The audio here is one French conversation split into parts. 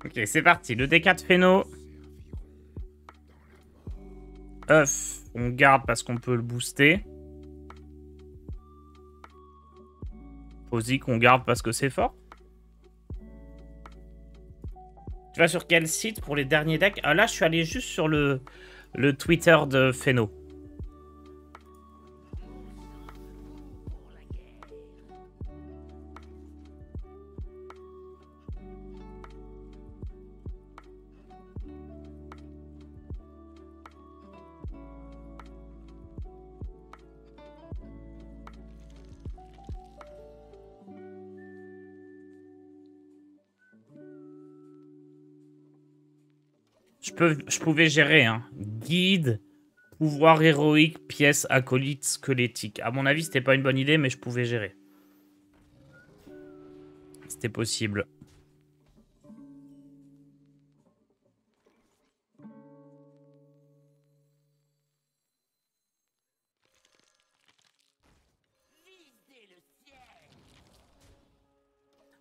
Ok, c'est parti. Le D4 Phéno. œuf, on garde parce qu'on peut le booster. Posic, on garde parce que c'est fort. Tu vas sur quel site pour les derniers decks? Ah, là, je suis allé juste sur le Twitter de Phéno. Je pouvais gérer, hein. Guide, pouvoir héroïque, pièce, acolyte, squelettique. À mon avis, c'était pas une bonne idée, mais je pouvais gérer. C'était possible.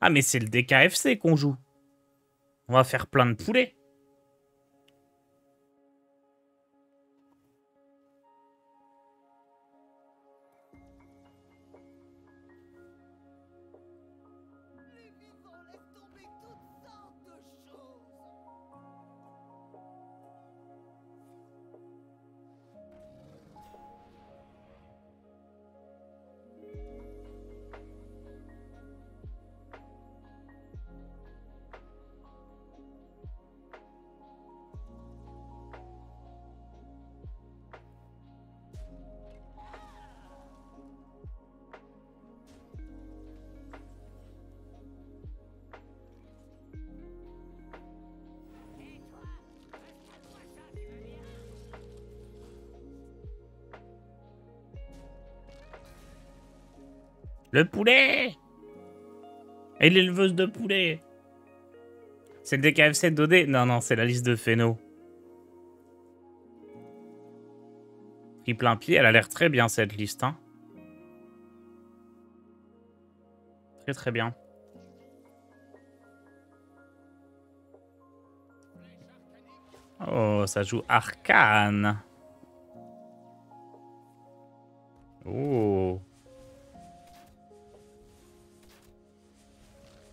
Ah, mais c'est le DKFC qu'on joue. On va faire plein de poulets. Le poulet! Et l'éleveuse de poulet! C'est le DKFC de Dodé? Non, non, c'est la liste de Phéno. Triple un pied, elle a l'air très bien cette liste. Hein. Très très bien. Oh, ça joue Arcane. Oh.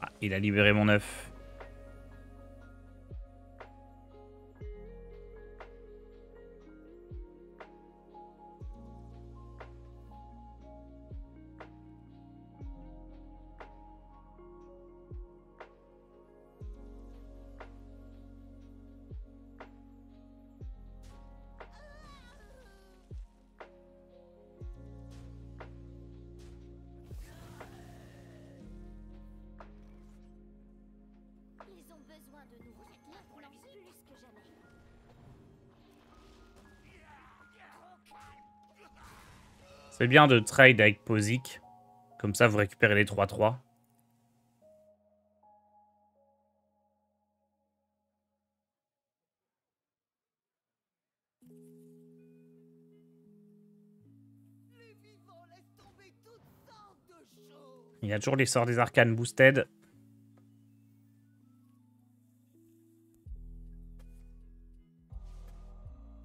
Ah, il a libéré mon œuf. C'est bien de trade avec Posic. Comme ça, vous récupérez les 3-3. Il y a toujours les sorts des arcanes boosted.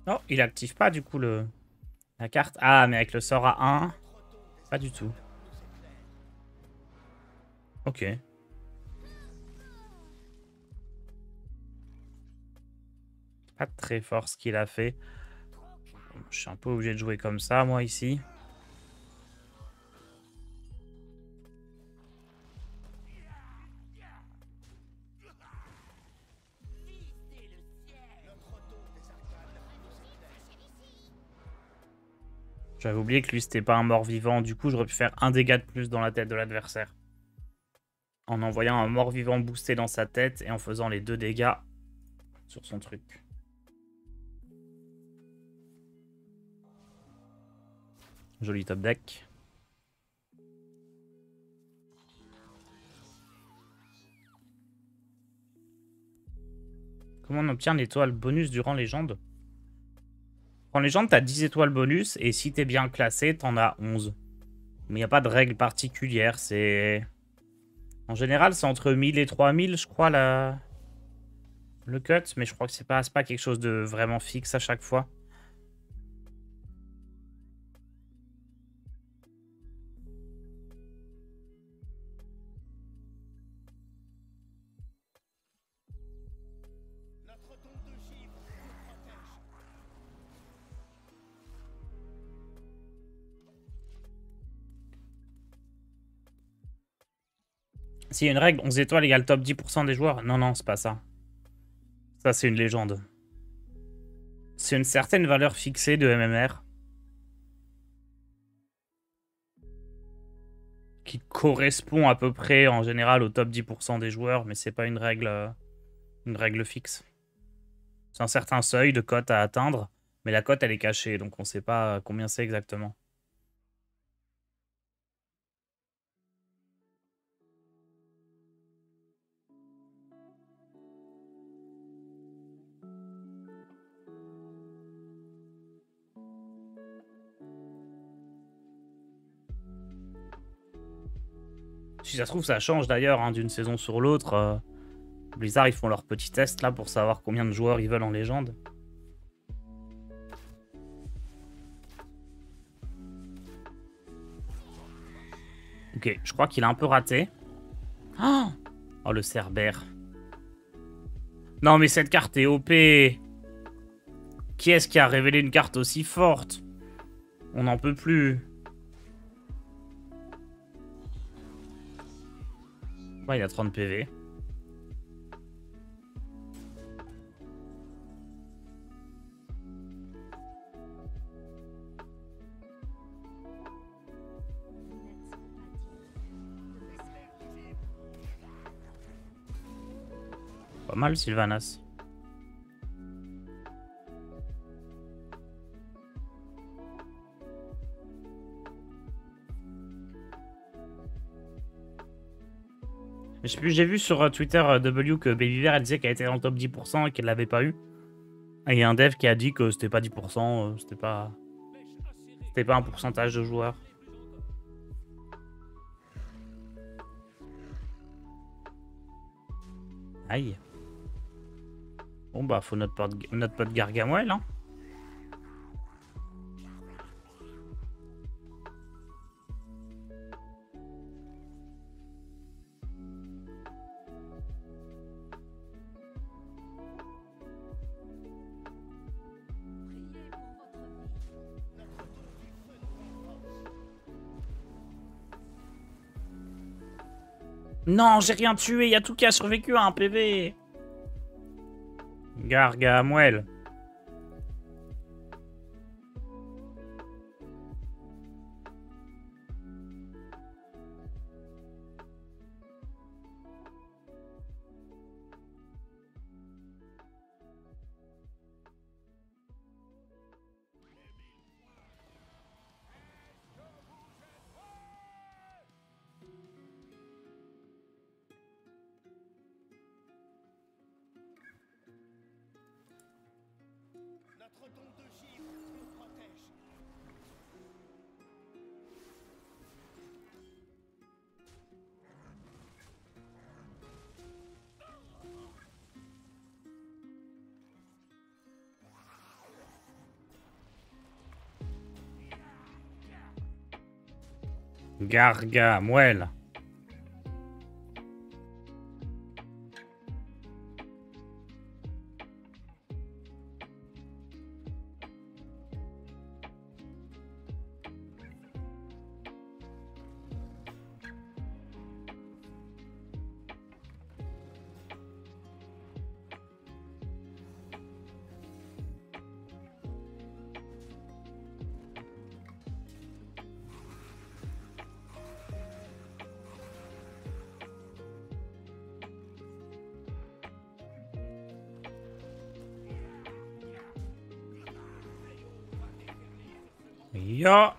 Oh, il active pas du coup la carte. Ah, mais avec le sort à 1. Pas du tout. Ok. Pas très fort ce qu'il a fait. Je suis un peu obligé de jouer comme ça, moi, ici. J'avais oublié que lui, c'était pas un mort-vivant. Du coup, j'aurais pu faire un dégât de plus dans la tête de l'adversaire. En envoyant un mort-vivant boosté dans sa tête et en faisant les 2 dégâts sur son truc. Joli top deck. Comment on obtient l'étoile bonus durant légende? En légende, t'as 10 étoiles bonus et si t'es bien classé, t'en as 11. Mais il n'y a pas de règle particulière. C'est... En général, c'est entre 1000 et 3000, je crois, la le cut, mais je crois que c'est pas quelque chose de vraiment fixe à chaque fois. S'il y a une règle, 11 étoiles égale top 10% des joueurs. Non, non, c'est pas ça. Ça, c'est une légende. C'est une certaine valeur fixée de MMR. Qui correspond à peu près, en général, au top 10% des joueurs. Mais c'est pas une règle fixe. C'est un certain seuil de cote à atteindre. Mais la cote, elle est cachée. Donc, on sait pas combien c'est exactement. Si ça se trouve, ça change d'ailleurs hein, d'une saison sur l'autre. Blizzard, ils font leur petit test là pour savoir combien de joueurs ils veulent en légende. Ok, je crois qu'il a un peu raté. Oh, le Cerbère. Non, mais cette carte est OP. Qui est-ce qui a révélé une carte aussi forte? On n'en peut plus. Ouais, il a 30 PV. Pas mal, Sylvanas. Je sais plus, j'ai vu sur Twitter W que Babyver elle disait qu'elle était dans le top 10% et qu'elle l'avait pas eu. Et il y a un dev qui a dit que c'était pas 10%, c'était pas un pourcentage de joueurs. Aïe. Bon bah faut notre pote Gargamel hein. Non, j'ai rien tué, il y a tout qui a survécu à un PV. Gargamel. Gargamel. Yo.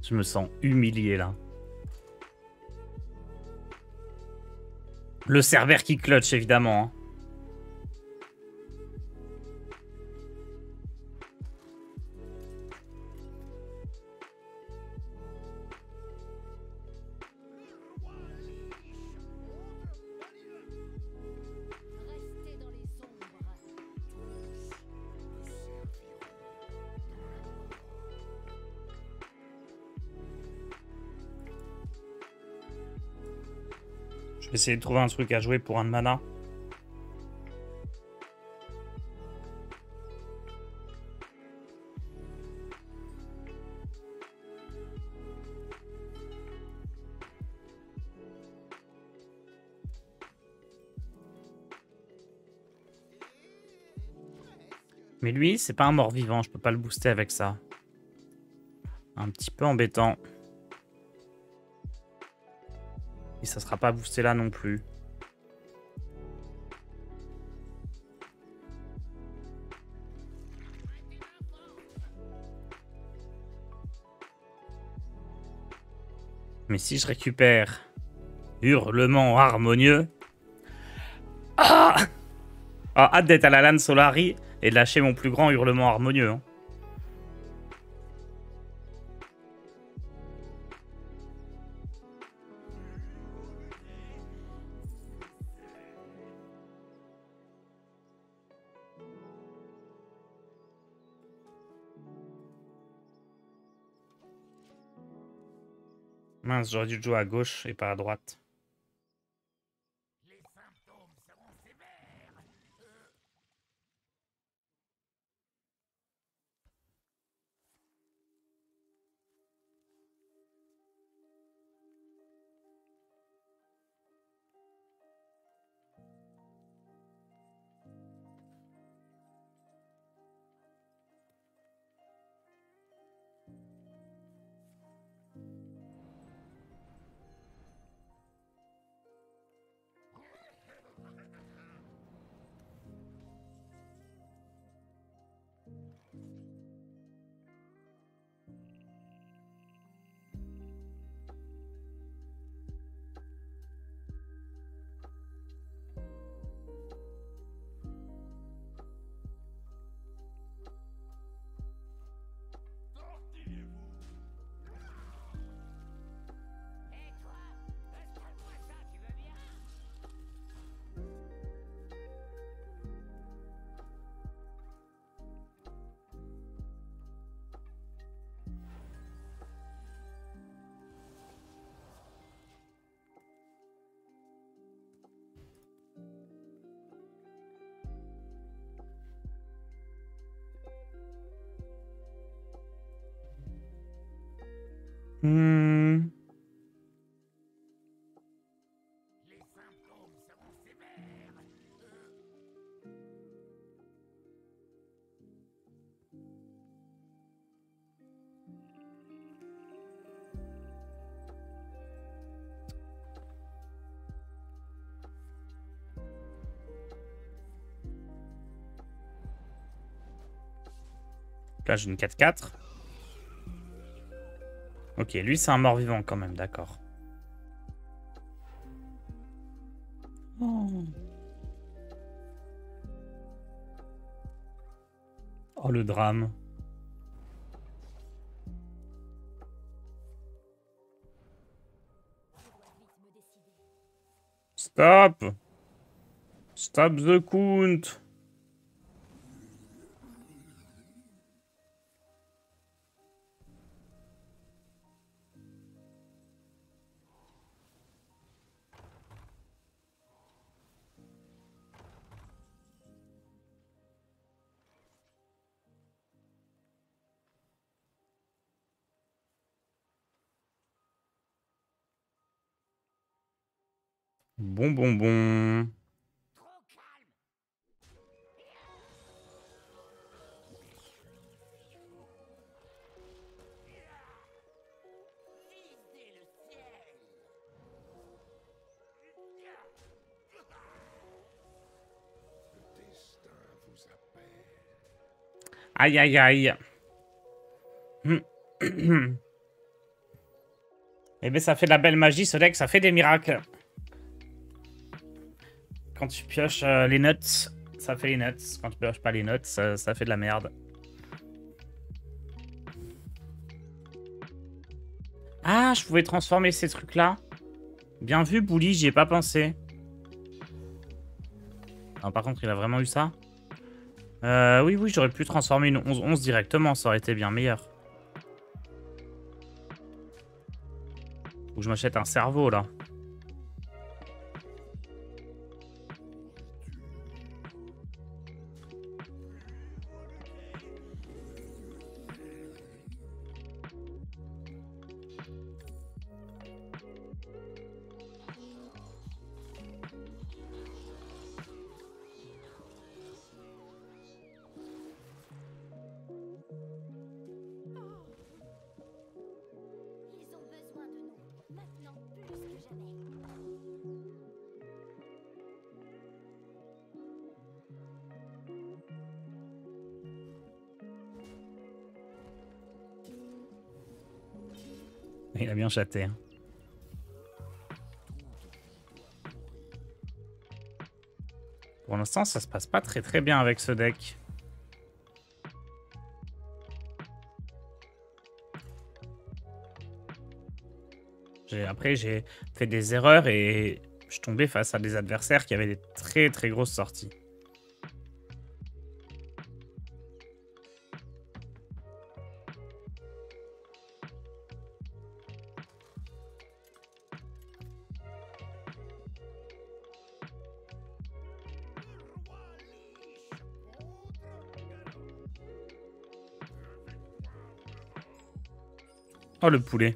Je me sens humilié là. Le Cerbère qui clutch évidemment. Hein. Je vais essayer de trouver un truc à jouer pour un de mana. Mais lui, c'est pas un mort-vivant, je peux pas le booster avec ça. Un petit peu embêtant. Et ça sera pas boosté là non plus. Mais si je récupère Hurlement harmonieux... Ah, hâte d'être à la LAN Solari et de lâcher mon plus grand hurlement harmonieux. Hein. Mince, j'aurais dû jouer à gauche et pas à droite. Là, j'ai une 4-4. Ok, lui, c'est un mort-vivant quand même, d'accord. Oh. Oh, le drame. Stop! Stop the count! Bon. Aïe. Eh ben ça fait de la belle magie, ce deck, ça fait des miracles. Quand tu pioches les nuts, ça fait les nuts. Quand tu pioches pas les nuts, ça fait de la merde. Ah, je pouvais transformer ces trucs-là. Bien vu, Bully, j'y ai pas pensé. Ah, par contre, il a vraiment eu ça. Oui, j'aurais pu transformer une 11-11 directement, ça aurait été bien meilleur. Faut que je m'achète un cerveau, là. Il a bien chaté. Hein. Pour l'instant, ça se passe pas très bien avec ce deck. Après, j'ai fait des erreurs et je tombais face à des adversaires qui avaient des très grosses sorties. Oh, le poulet.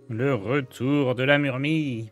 Le retour de la murmille.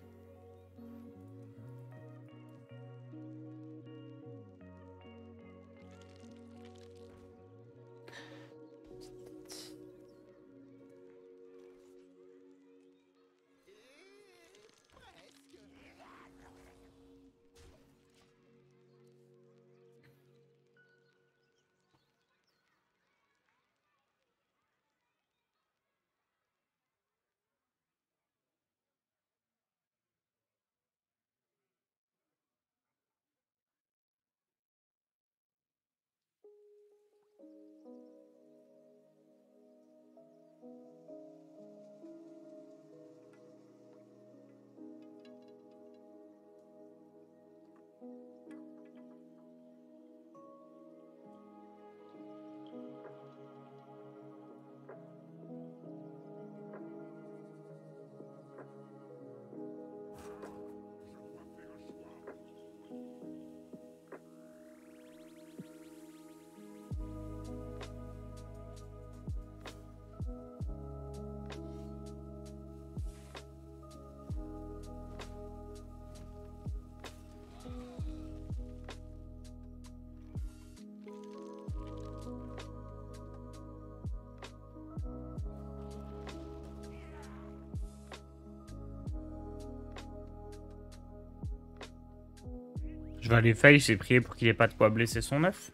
Je vais aller face et prier pour qu'il ait pas de quoi blesser son œuf.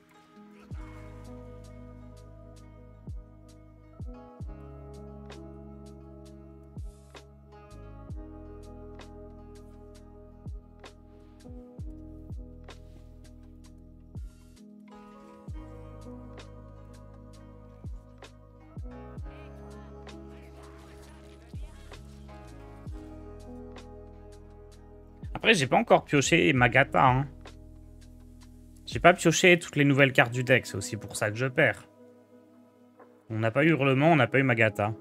Après, j'ai pas encore pioché Magata. Hein. J'ai pas pioché toutes les nouvelles cartes du deck. C'est aussi pour ça que je perds. On n'a pas eu Hurlement, on n'a pas eu Magata.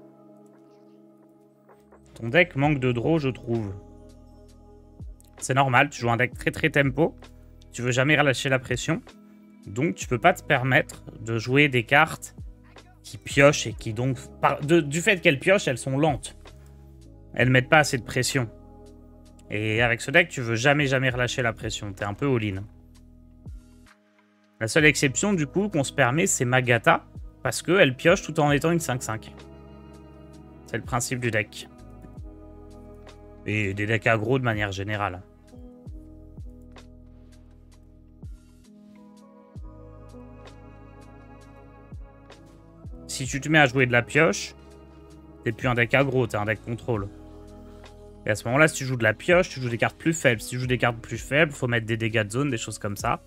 Ton deck manque de draw, je trouve. C'est normal, tu joues un deck très tempo. Tu veux jamais relâcher la pression. Donc, tu peux pas te permettre de jouer des cartes qui piochent et qui donc... du fait qu'elles piochent, elles sont lentes. Elles mettent pas assez de pression. Et avec ce deck, tu veux jamais relâcher la pression. T'es un peu all-in. La seule exception, du coup, qu'on se permet, c'est Magata. Parce qu'elle pioche tout en étant une 5-5. C'est le principe du deck. Et des decks aggro de manière générale. Si tu te mets à jouer de la pioche, t'es plus un deck aggro, t'es un deck contrôle. Et à ce moment-là, si tu joues de la pioche, tu joues des cartes plus faibles. Si tu joues des cartes plus faibles, faut mettre des dégâts de zone, des choses comme ça.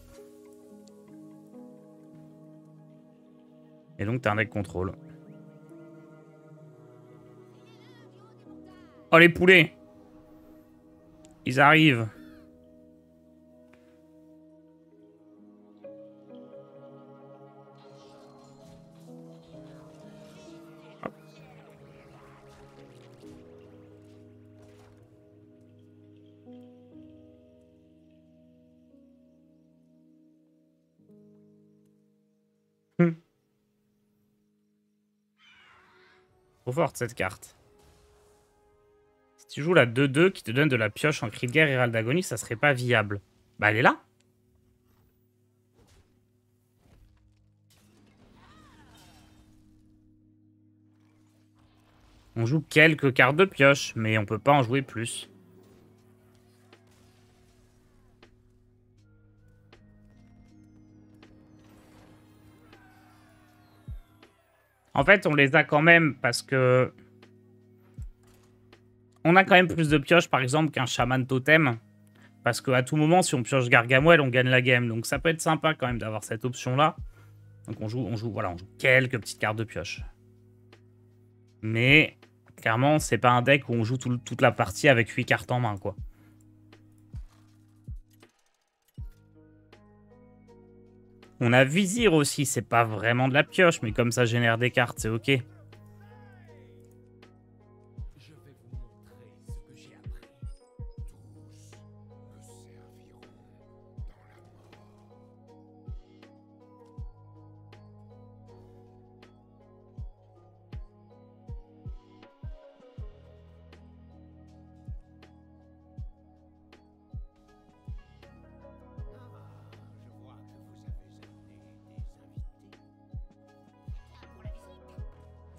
Et donc, t'es un deck contrôle. Oh, les poulets! Ils arrivent. Trop forte cette carte. Si tu joues la 2-2 qui te donne de la pioche en cri de guerre et râle d'agonie, ça serait pas viable. Bah elle est là. On joue quelques cartes de pioche, mais on peut pas en jouer plus. En fait, on les a quand même parce que... On a quand même plus de pioches, par exemple, qu'un chaman totem. Parce qu'à tout moment, si on pioche Gargamel, on gagne la game. Donc ça peut être sympa quand même d'avoir cette option-là. Donc on joue quelques petites cartes de pioche. Mais clairement, c'est pas un deck où on joue toute la partie avec 8 cartes en main, quoi. On a Vizir aussi, c'est pas vraiment de la pioche, mais comme ça génère des cartes, c'est ok.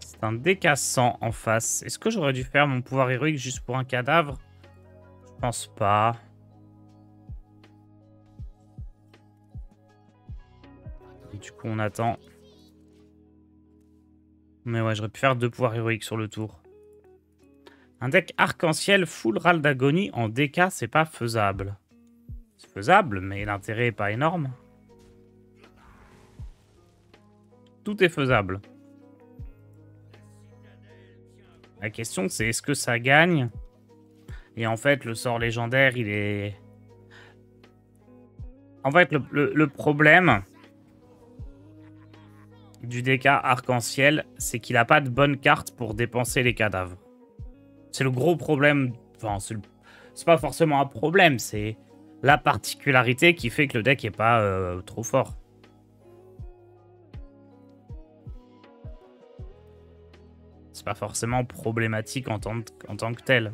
C'est un décassant en face. Est-ce que j'aurais dû faire mon pouvoir héroïque juste pour un cadavre? Je pense pas. Du coup, on attend. Mais ouais, j'aurais pu faire 2 pouvoirs héroïques sur le tour. Un deck arc-en-ciel full râle d'agonie en DK, c'est pas faisable. C'est faisable, mais l'intérêt est pas énorme. Tout est faisable. La question, c'est est-ce que ça gagne? Et en fait, le sort légendaire, il est... En fait, le problème du DK arc-en-ciel, c'est qu'il n'a pas de bonne carte pour dépenser les cadavres. C'est le gros problème. Enfin, c'est pas forcément un problème, c'est la particularité qui fait que le deck est pas trop fort. C'est pas forcément problématique en tant que tel.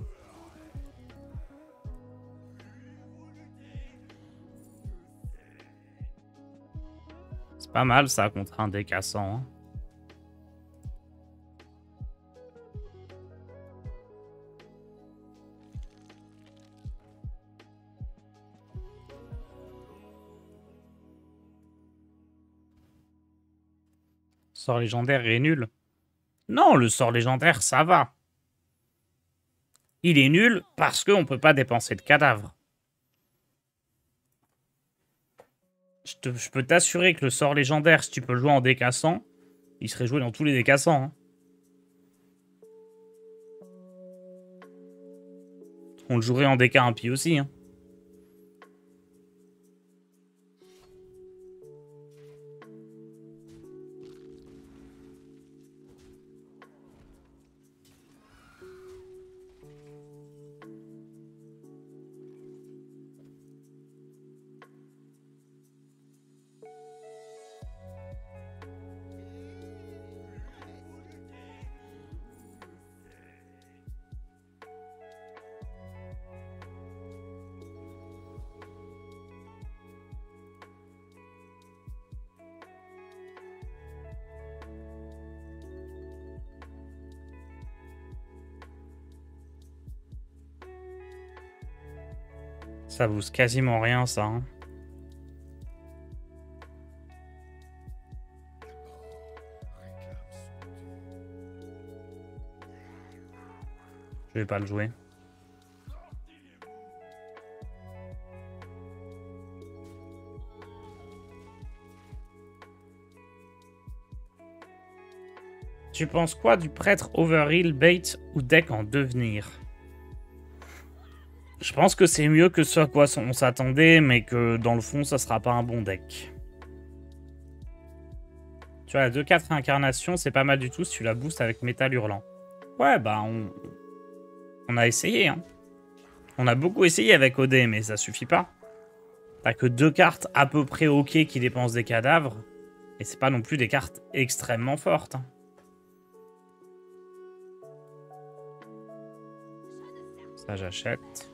C'est pas mal ça contre un deck à 100. Hein. Sort légendaire est nul. Non, le sort légendaire, ça va. Il est nul parce qu'on peut pas dépenser de cadavres. Je peux t'assurer que le sort légendaire, si tu peux le jouer en décassant, il serait joué dans tous les décassants. Hein. On le jouerait en DK impie aussi. Hein. Ça booste quasiment rien, ça. Hein. Je vais pas le jouer. Tu penses quoi du prêtre Overheal, bait ou deck en devenir? Je pense que c'est mieux que ce à quoi on s'attendait, mais que dans le fond, ça sera pas un bon deck. Tu vois, la 2-4 réincarnation, c'est pas mal du tout si tu la boostes avec Métal Hurlant. Ouais, bah, on a essayé, hein. On a beaucoup essayé avec OD, mais ça suffit pas. T'as que 2 cartes à peu près OK qui dépensent des cadavres, et c'est pas non plus des cartes extrêmement fortes. Hein. Ça, j'achète.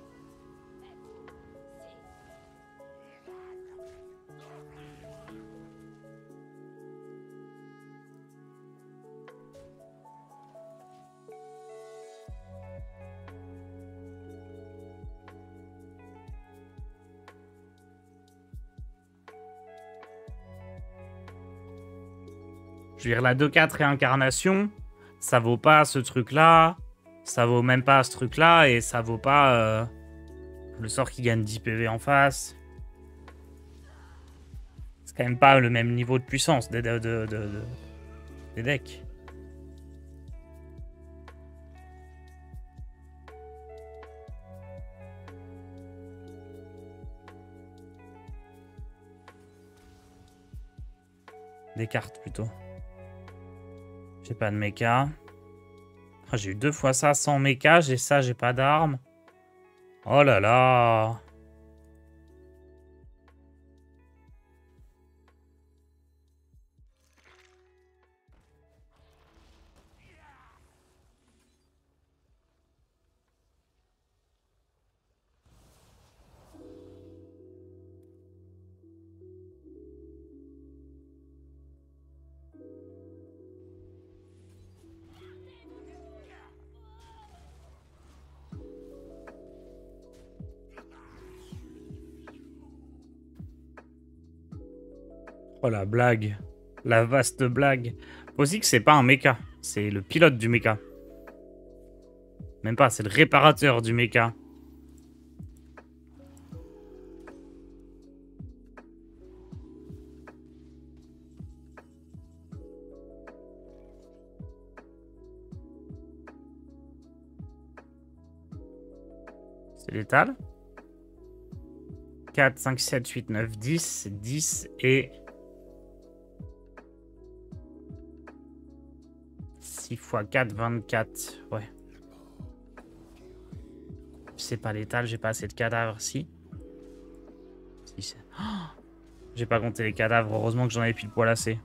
Je veux dire, la 2-4 réincarnation, ça vaut pas ce truc-là, ça vaut même pas ce truc-là, et ça vaut pas le sort qui gagne 10 PV en face. C'est quand même pas le même niveau de puissance des decks. Des cartes plutôt. J'ai pas de mecha. Ah, j'ai eu 2 fois ça sans mecha. J'ai ça, j'ai pas d'armes. Oh là là. Oh la blague. La vaste blague. Faut aussi que c'est pas un mecha. C'est le pilote du mecha. Même pas, c'est le réparateur du mecha. C'est létal. 4, 5, 7, 8, 9, 10. 10 et... 6 x 4, 24. Ouais. C'est pas létal, j'ai pas assez de cadavres. Si. Si oh, j'ai pas compté les cadavres. Heureusement que j'en avais pile poil assez.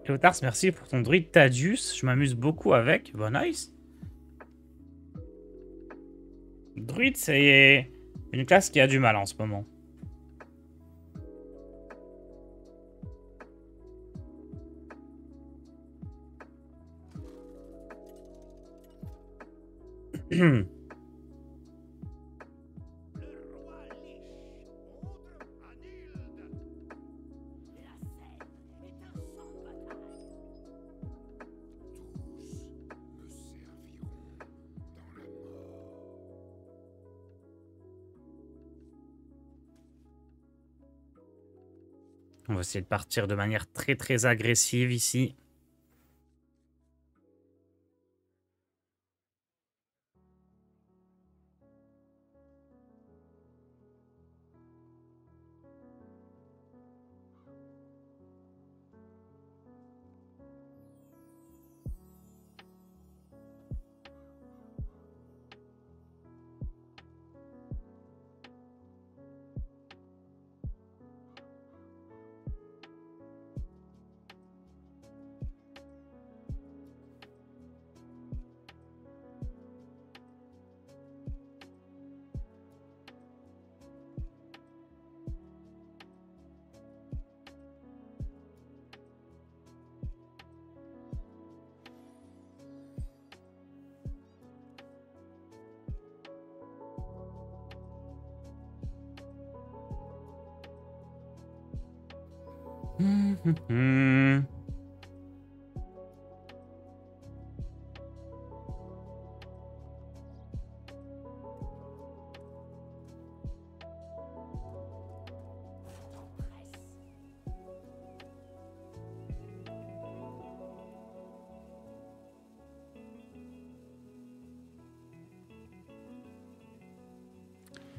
Eotars, merci pour ton druide Tadius. Je m'amuse beaucoup avec. Bah, nice. Druide, c'est une classe qui a du mal en ce moment. On va essayer de partir de manière très agressive ici.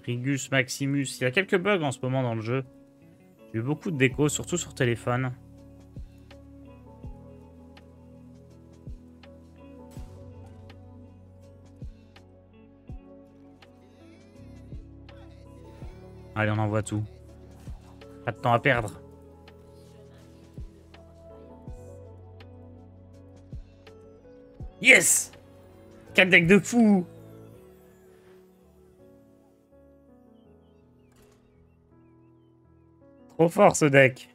Rigus Maximus. Il y a quelques bugs en ce moment dans le jeu. J'ai eu beaucoup de déco, surtout sur téléphone. Allez, on envoie tout. Pas de temps à perdre. Yes! 4 decks de fou! Trop fort ce deck.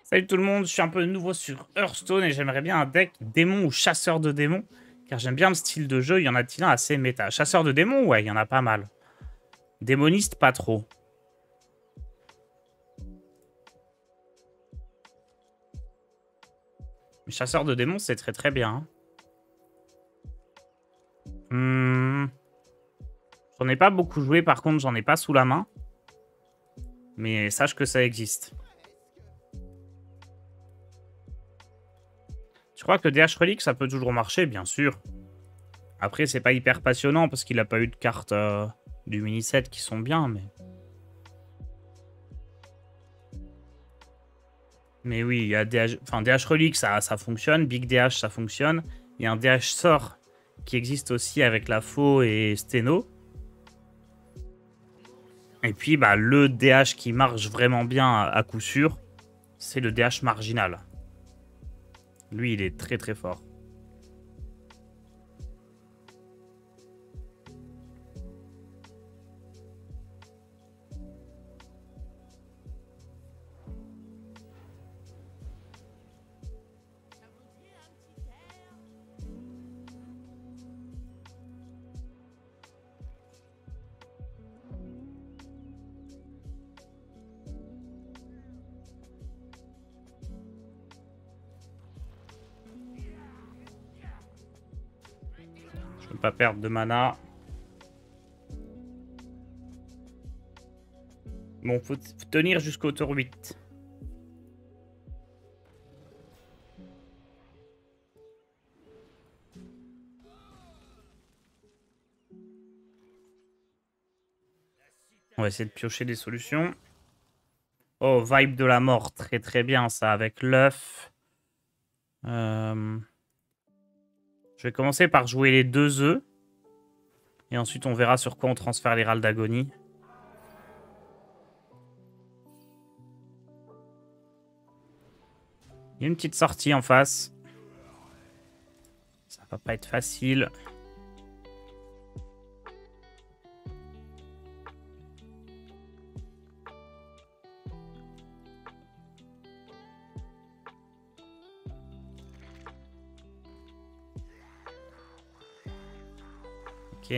Salut tout le monde, je suis un peu nouveau sur Hearthstone et j'aimerais bien un deck démon ou chasseur de démons. Car j'aime bien le style de jeu, il y en a-t-il un assez méta? Chasseur de démons, ouais, il y en a pas mal. Démoniste, pas trop. Mais chasseur de démons, c'est très très bien. J'en ai pas beaucoup joué, par contre, j'en ai pas sous la main. Mais sache que ça existe. Je crois que DH Relic, ça peut toujours marcher, bien sûr. Après, c'est pas hyper passionnant parce qu'il a pas eu de cartes du mini-set qui sont bien, mais... Mais oui, il y a DH... Enfin, DH Relic, ça fonctionne. Big DH, ça fonctionne. Il y a un DH Sort qui existe aussi avec la Faux et Steno. Et puis, bah, le DH qui marche vraiment bien à coup sûr, c'est le DH marginal. Lui, il est très très fort. Je veux pas perdre de mana. Bon, faut tenir jusqu'au tour 8. On va essayer de piocher des solutions. Oh, vibe de la mort. Très très bien ça, avec l'œuf. Je vais commencer par jouer les 2 œufs. Et ensuite, on verra sur quoi on transfère les râles d'agonie. Il y a une petite sortie en face. Ça va pas être facile. Ok.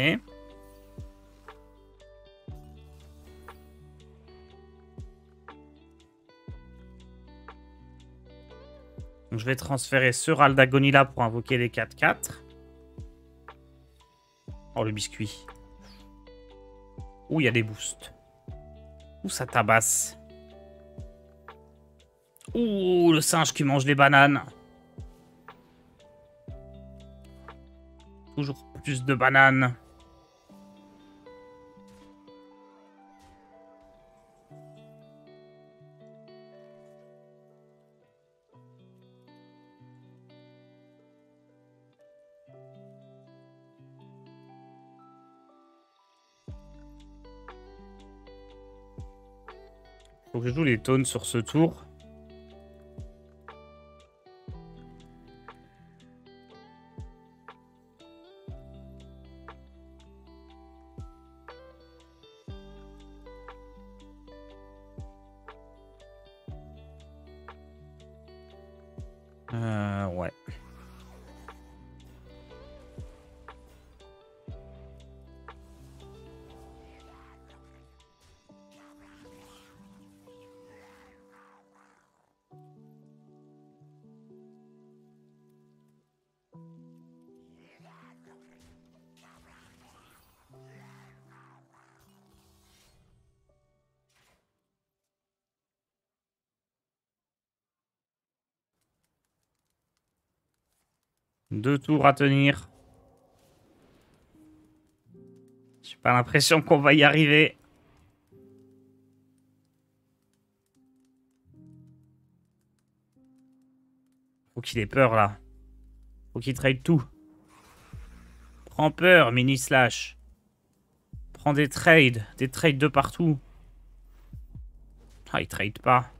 Donc, je vais transférer ce râle d'agonie là pour invoquer les 4-4. Oh, le biscuit. Ouh, il y a des boosts. Ouh, ça tabasse. Ouh, le singe qui mange les bananes. Toujours plus de bananes. Faut que je joue les taunts sur ce tour. Ouais. Deux tours à tenir. J'ai pas l'impression qu'on va y arriver. Faut qu'il ait peur là. Faut qu'il trade tout. Prends peur, mini slash. Prends des trades de partout. Ah, il trade pas.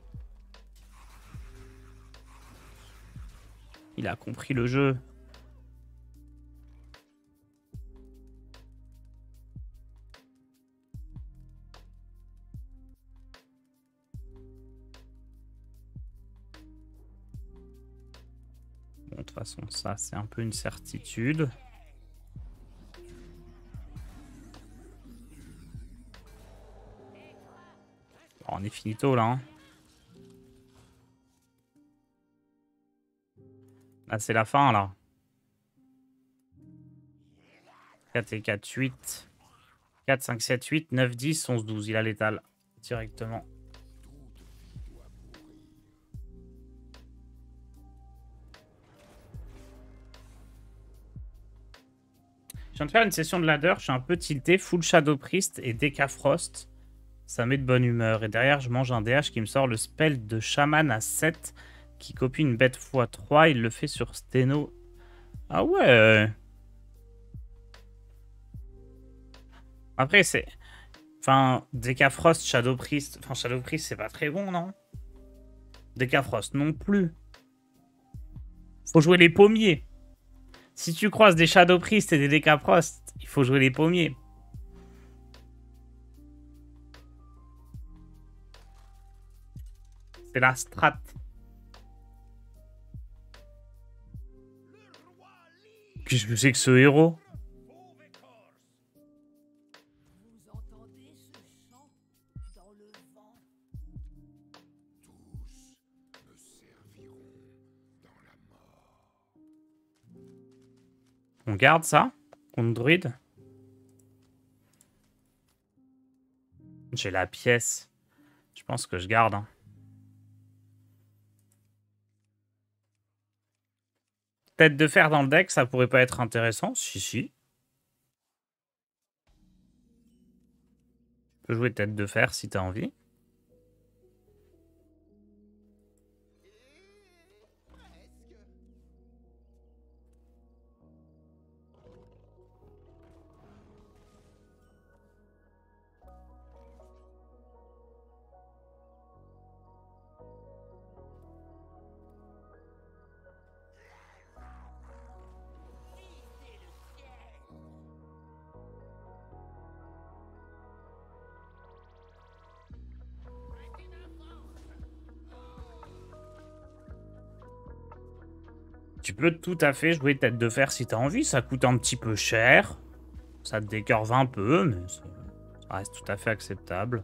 Il a compris le jeu. Bon, de toute façon, ça, c'est un peu une certitude. Bon, on est finito, là. Hein. Là, c'est la fin, là. 4 et 4, 8. 4, 5, 7, 8, 9, 10, 11, 12. Il a l'étal directement. Je viens de faire une session de ladder. Je suis un peu tilté. Full Shadow Priest et Deca Frost. Ça met de bonne humeur. Et derrière, je mange un DH qui me sort le spell de Shaman à 7 qui copie une bête x3. Il le fait sur Steno. Ah ouais. Après, c'est... Enfin, Deca Frost, Shadow Priest... Enfin, Shadow Priest, c'est pas très bon, non? Deca Frost non plus. Faut jouer les pommiers. Si tu croises des Shadow Priest et des Deca Frost, il faut jouer les pommiers. C'est la strat. Qu'est-ce que c'est que ce héros? On garde ça contre druide. J'ai la pièce. Je pense que je garde. Hein. Tête de fer dans le deck, ça pourrait pas être intéressant. Si, si. Tu peux jouer tête de fer si t'as envie. Tu peux tout à fait jouer tête de fer si t'as envie. Ça coûte un petit peu cher. Ça te décurve un peu, mais ça reste tout à fait acceptable.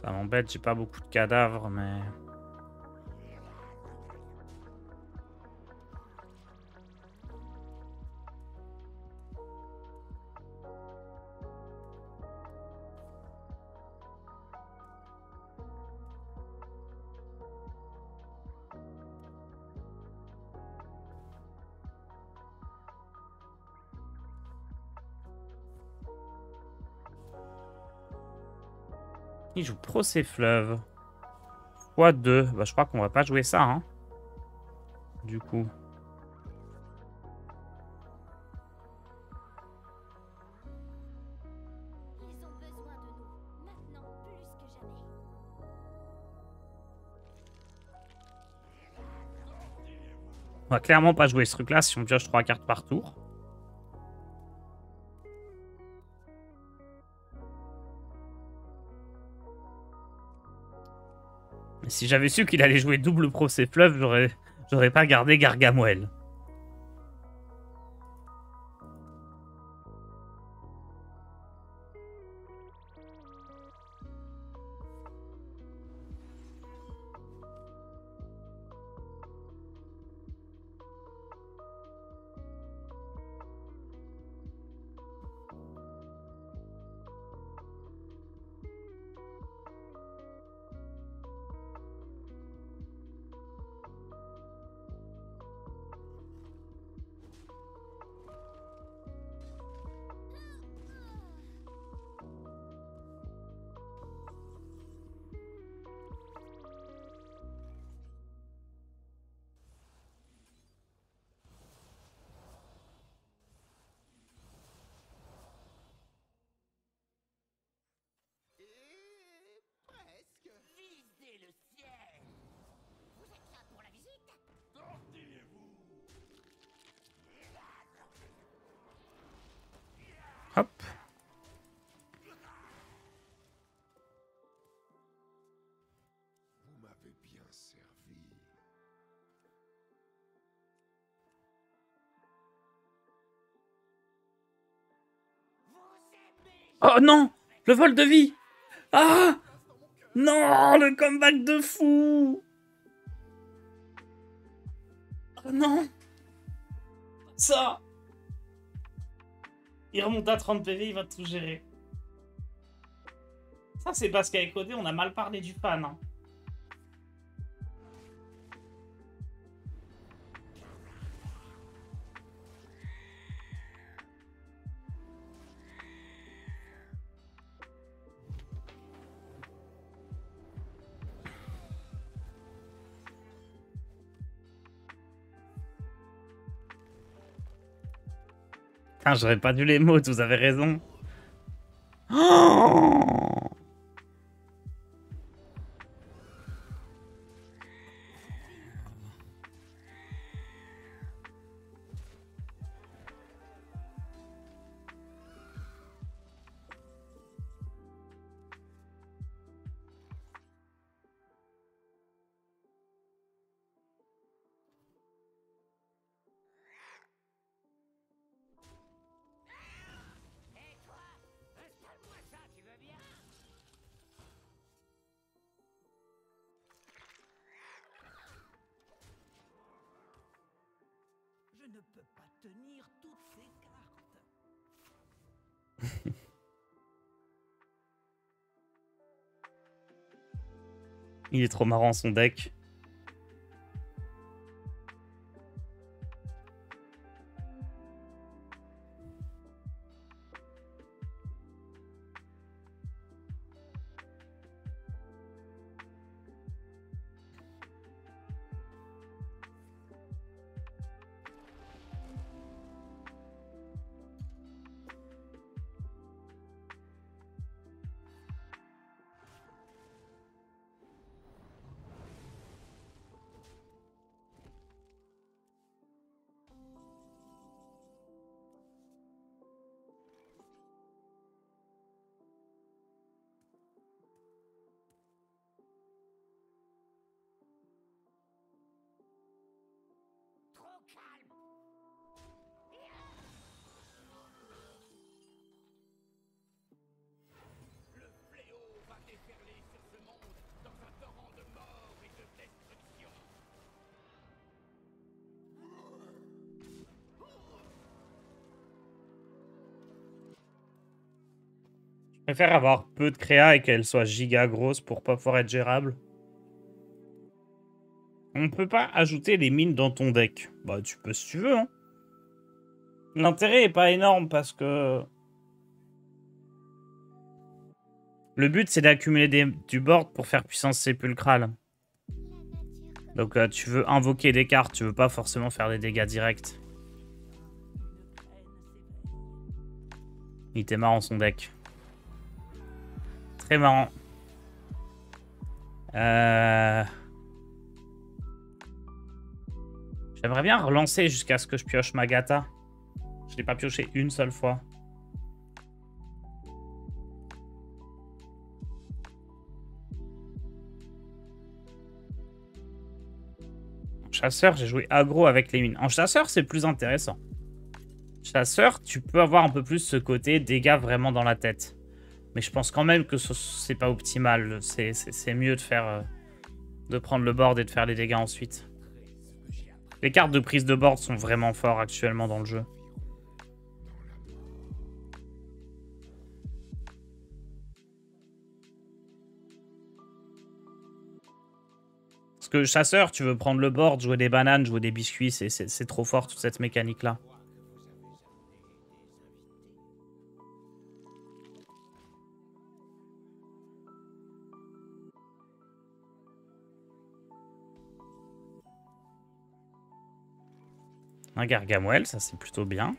Ça m'embête, j'ai pas beaucoup de cadavres, mais... Il joue Procès Fleuve. x2. Bah, je crois qu'on va pas jouer ça. Hein. du coup. Ils ont besoin de nous, maintenant plus que jamais. On va clairement pas jouer ce truc-là si on pioche 3 cartes par tour. Mais si j'avais su qu'il allait jouer double procès fleuve, j'aurais pas gardé Gargamel. Visez le ciel. Vous êtes là pour la visite? Hop. Vous m'avez bien servi. Oh non! Le vol de vie! Ah! Non! Le comeback de fou! Oh non! Ça! Il remonte à 30 PV, il va tout gérer. Ça, c'est parce qu'avec OD, on a mal parlé du fan. Hein. Putain, j'aurais pas dû les mots, vous avez raison. Oh! Et toi, installe-moi ça, tu veux bien? Je ne peux pas tenir toutes ces cartes. Il est trop marrant son deck. Trop calme. Le fléau va déferler sur ce monde dans un torrent de mort et de destruction. Je préfère avoir peu de créa et qu'elle soit giga grosse pour pas pouvoir être gérable. On peut pas ajouter les mines dans ton deck. Bah tu peux si tu veux. Hein. L'intérêt est pas énorme parce que... Le but c'est d'accumuler du board pour faire puissance sépulcrale. La nature Donc tu veux invoquer des cartes, tu veux pas forcément faire des dégâts directs. Il était marrant son deck. Très marrant. J'aimerais bien relancer jusqu'à ce que je pioche Magata. Je l'ai pas pioché une seule fois. En chasseur, j'ai joué aggro avec les mines. En chasseur, c'est plus intéressant. Chasseur, tu peux avoir un peu plus ce côté dégâts vraiment dans la tête. Mais je pense quand même que c'est pas optimal. C'est mieux de faire... de prendre le board et de faire les dégâts ensuite. Les cartes de prise de board sont vraiment fortes actuellement dans le jeu. Parce que chasseur, tu veux prendre le board, jouer des bananes, jouer des biscuits, c'est trop fort toute cette mécanique-là. Un Gargamel, ça c'est plutôt bien.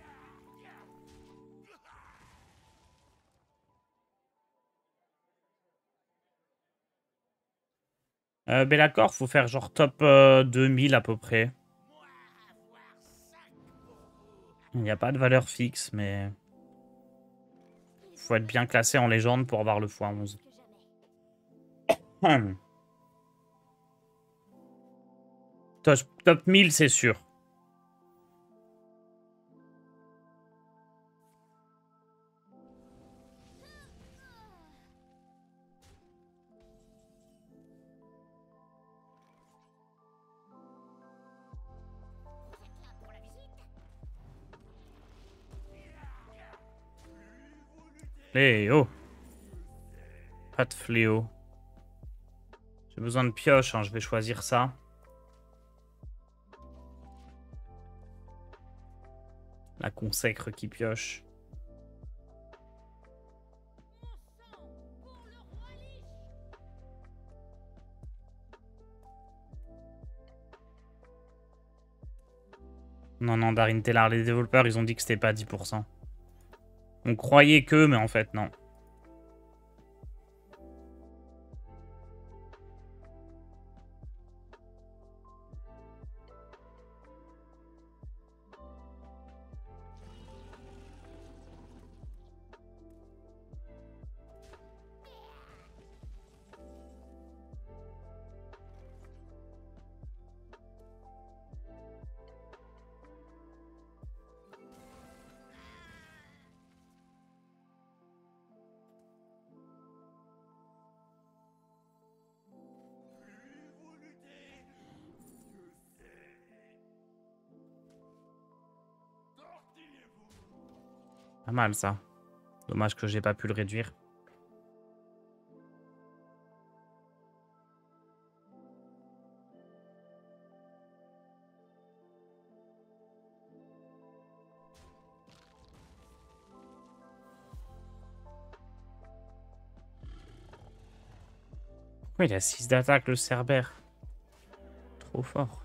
Bellacor, faut faire genre top 2000 à peu près. Il n'y a pas de valeur fixe, mais... faut être bien classé en légende pour avoir le x11. Top 1000, c'est sûr. Fléau. Pas de fléau. J'ai besoin de pioche, hein, je vais choisir ça. La consacre qui pioche. Non, non, Darin Tellar, les développeurs, ils ont dit que c'était pas 10%. On croyait que, mais en fait, non. Pas mal, ça. Dommage que j'ai pas pu le réduire. Pourquoi il a 6 d'attaque, le Cerbère? Trop fort.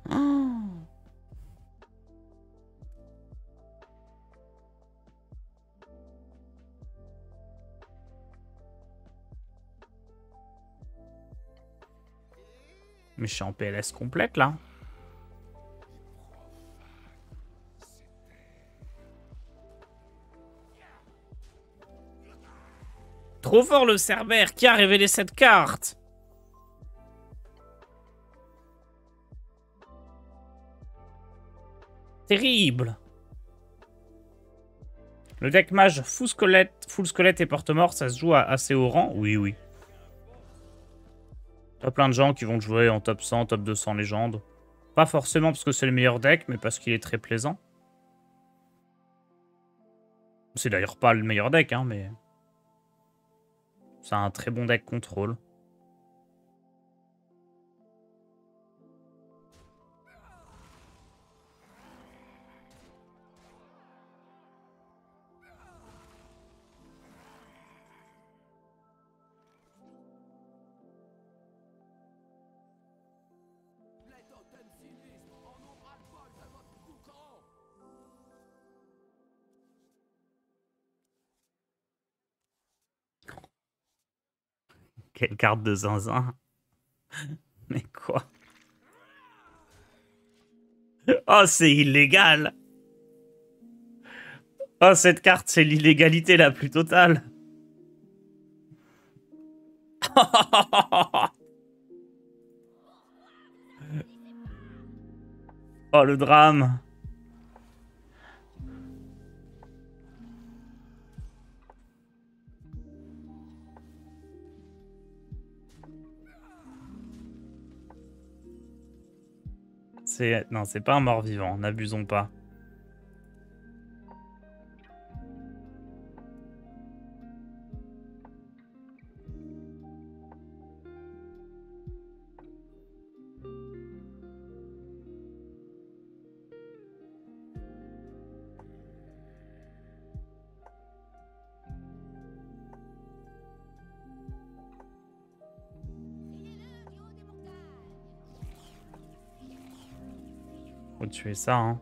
Oh. Mais je suis en PLS complète, là. Trop fort, le Cerbère. Qui a révélé cette carte? Terrible. Le deck mage full squelette et porte-mort, ça se joue à assez haut rang? Oui, oui. T'as plein de gens qui vont jouer en top 100, top 200 légende. Pas forcément parce que c'est le meilleur deck, mais parce qu'il est très plaisant. C'est d'ailleurs pas le meilleur deck, hein, mais... c'est un très bon deck contrôle. Quelle carte de zinzin. Mais quoi? Oh, c'est illégal. Oh, cette carte, c'est l'illégalité la plus totale. Oh, le drame. Non, c'est pas un mort-vivant, n'abusons pas. Faut tuer ça, hein.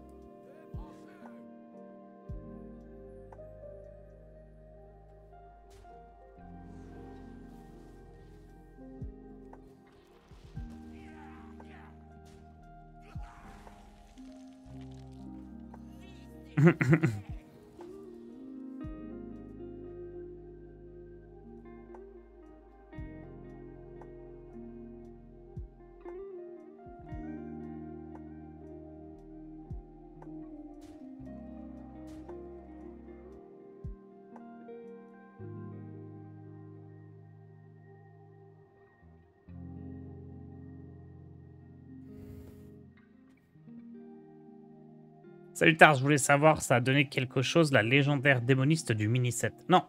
Salut Tars, je voulais savoir, ça a donné quelque chose, la légendaire démoniste du mini-set. Non.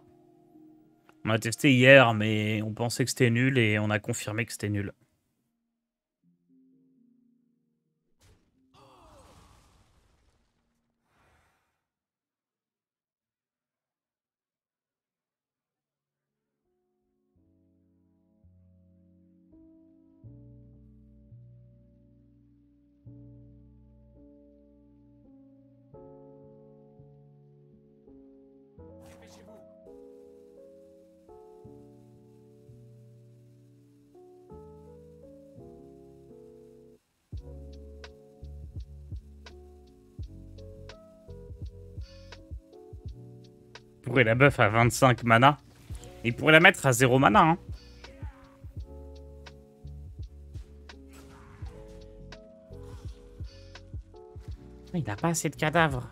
On a testé hier, mais on pensait que c'était nul et on a confirmé que c'était nul. Il pourrait la buff à 25 mana. Il pourrait la mettre à 0 mana, hein. Il n'a pas assez de cadavres.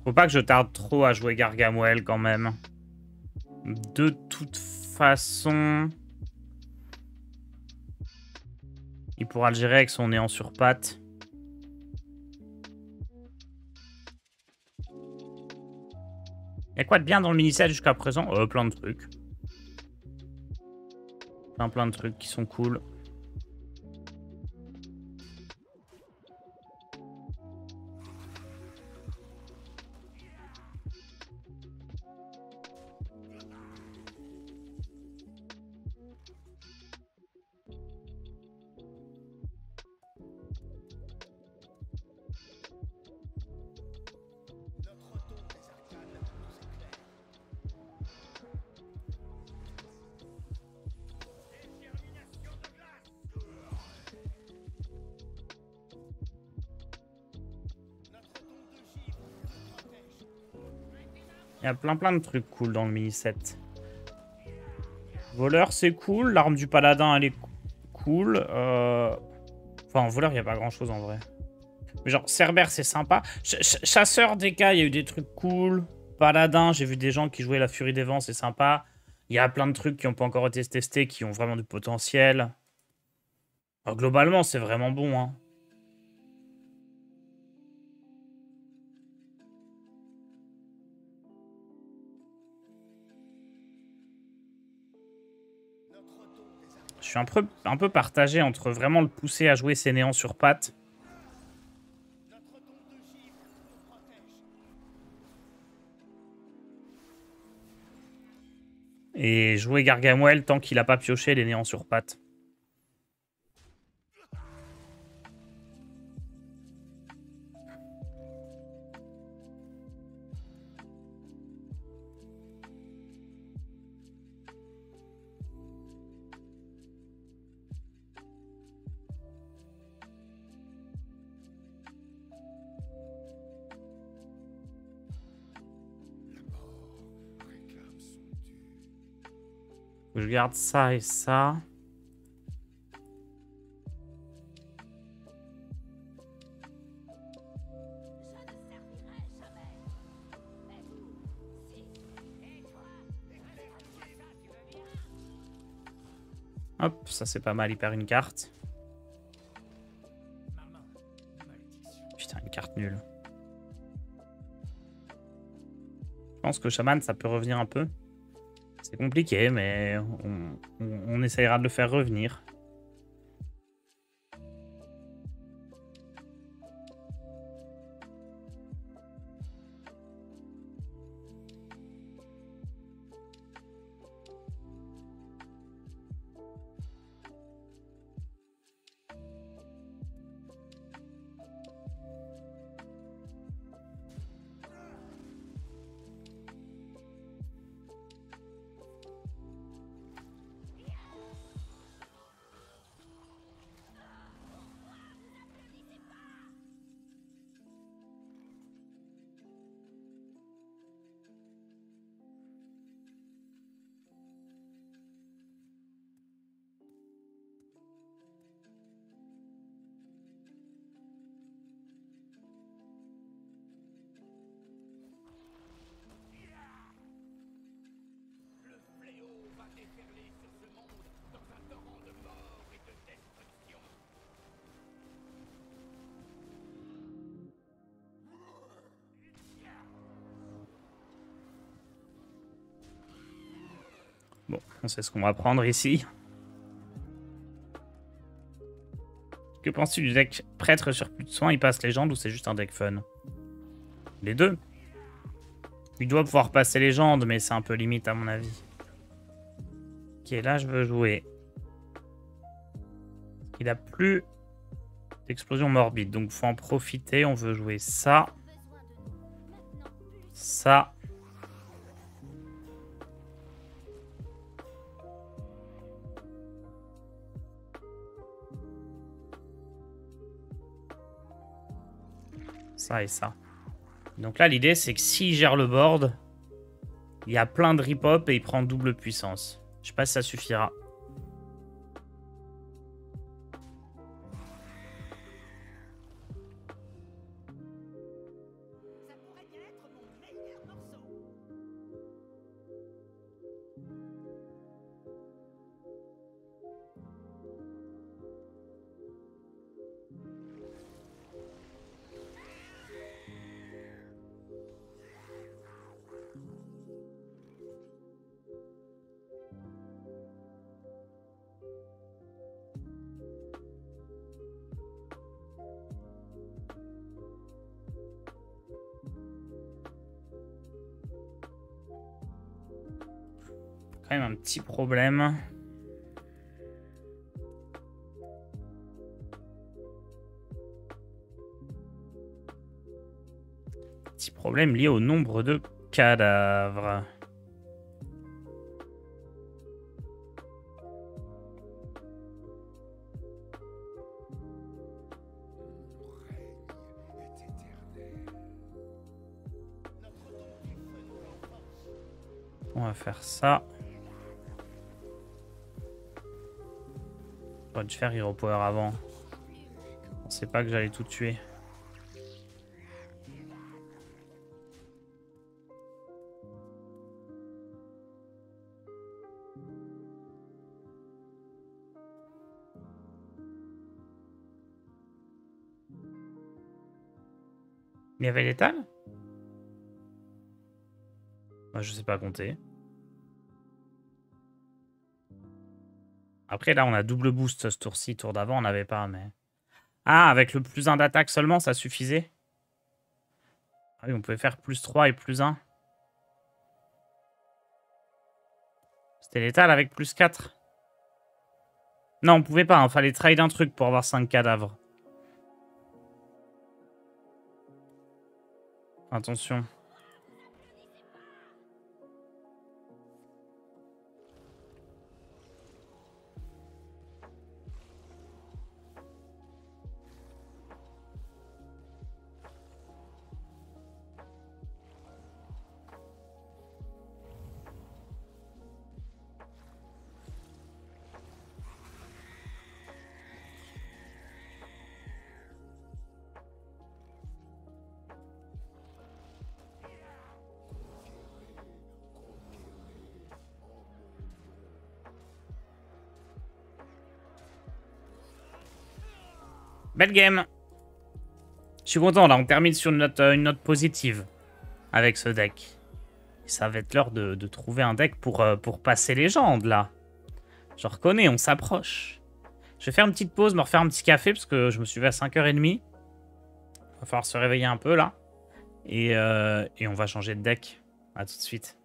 Faut pas que je tarde trop à jouer Gargamel quand même. De toute façon... Il pourra le gérer avec son néant sur pattes. Y'a quoi de bien dans le mini-set jusqu'à présent? Plein de trucs. Plein de trucs qui sont cool. Il y a plein de trucs cool dans le mini-set. Voleur, c'est cool. L'arme du paladin, elle est cool. Enfin, en voleur, il n'y a pas grand-chose en vrai. Mais genre, Cerbère, c'est sympa. Chasseur, DK, il y a eu des trucs cool. Paladin, j'ai vu des gens qui jouaient la Furie des Vents, c'est sympa. Il y a plein de trucs qui n'ont pas encore été testés, qui ont vraiment du potentiel. Alors, globalement, c'est vraiment bon, hein. Je suis un peu partagé entre vraiment le pousser à jouer ses néants sur pattes. Et jouer Gargamel tant qu'il a pas pioché les néants sur pattes. Réclame son dû. Je garde ça et ça. Hop, ça c'est pas mal, il perd une carte. Putain, une carte nulle. Je pense que Shaman, ça peut revenir un peu. C'est compliqué, mais on essayera de le faire revenir. Le fléau va déferler sur ce monde dans un torrent de mort et de destruction. Bon, on sait ce qu'on va prendre ici. Que penses-tu du deck prêtre sur plus de soins? Il passe légende ou c'est juste un deck fun? Les deux. Il doit pouvoir passer légende, mais c'est un peu limite à mon avis. Ok, là je veux jouer. Il a plus d'explosion morbide, donc faut en profiter. On veut jouer ça. Ça. Ça et ça. Donc là, l'idée, c'est que s'il gère le board, il y a plein de rip-hop et il prend double puissance. Je sais pas si ça suffira. Ça pourrait bien être mon meilleur morceau. Quand même un petit problème. Petit problème lié au nombre de cadavres. Mon règne est éternel. On va faire ça. J'aurais dû faire Hero Power avant. On sait pas que j'allais tout tuer. Il y avait l'étal? Moi, je sais pas compter. Après, là, on a double boost ce tour-ci. Tour d'avant, on n'avait pas, mais... Ah, avec le +1 d'attaque seulement, ça suffisait? Ah oui, on pouvait faire +3 et +1. C'était létal avec +4. Non, on pouvait pas. Il fallait trade un truc pour avoir 5 cadavres. Attention. Belle game. Je suis content, là, on termine sur une note positive avec ce deck. Et ça va être l'heure de trouver un deck pour passer légende, là. Je reconnais, on s'approche. Je vais faire une petite pause, me refaire un petit café, parce que je me suis levé à 5h30. Va falloir se réveiller un peu, là. Et on va changer de deck. À tout de suite.